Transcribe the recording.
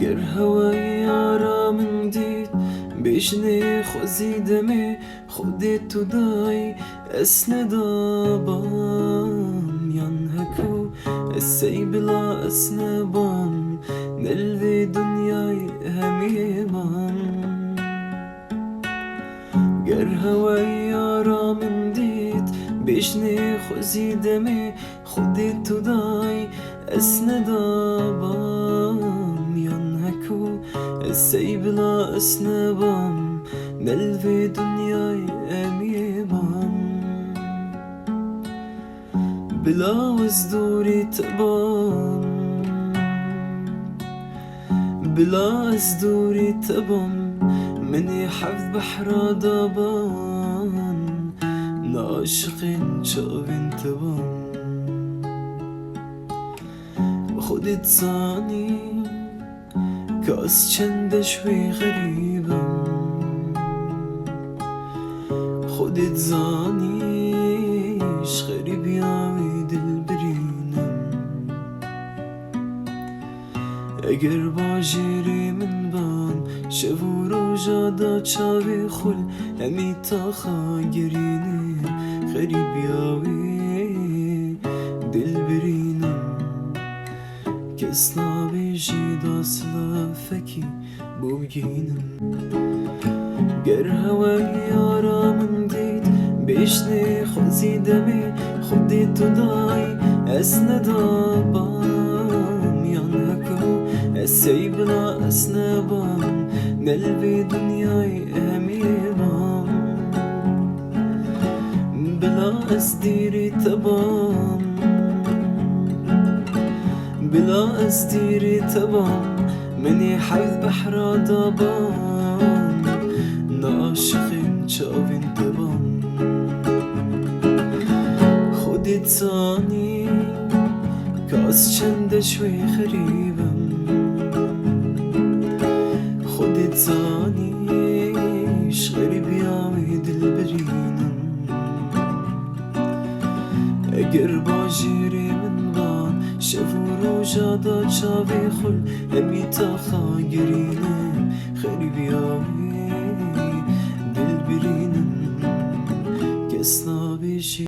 گر هوای آرام دید بجنی خوزی دمی خودت تو دای اسندابم ين هكو السي بلا اسنبام نلوي دنياي هميمام گر هوای آرام دید بجنی خوزی دمی خودت تو دای اسندابم ين هكو السي بلا اسنبام نلوي دنياي هميمام بلا وزدوري تبام بلا ازدوري تبام مني حفظ بحر دابان ناشقين شاوين تبام خودت زاني كاس چند شوي غريبم خودت زانيش غريب ياوي دل برينم اگر باجيري من بان شفو روجا دا چاوي خل همي تاخا گرينم غريب ياوي دل برينم کس نابیجی داسلا فکی بوگینم گر هوای آرامم دید بشنی خوزی دمی خودی تو دای اسندابم ين هكو السي بلا اسنبام نلوي دنياي هميمام بلا ازديري تبام بلا ازديري تبام مني حيث بحر دابان ناشقين شاوين تبام خودت زاني كاس چند شوي خريبم خودت زانيش غريب ياوي دل برينم اگر باجيري من بان شفو روجا دا چاوي خل همي تاخا گرينم غريب ياوي دل برينم كس نابيجي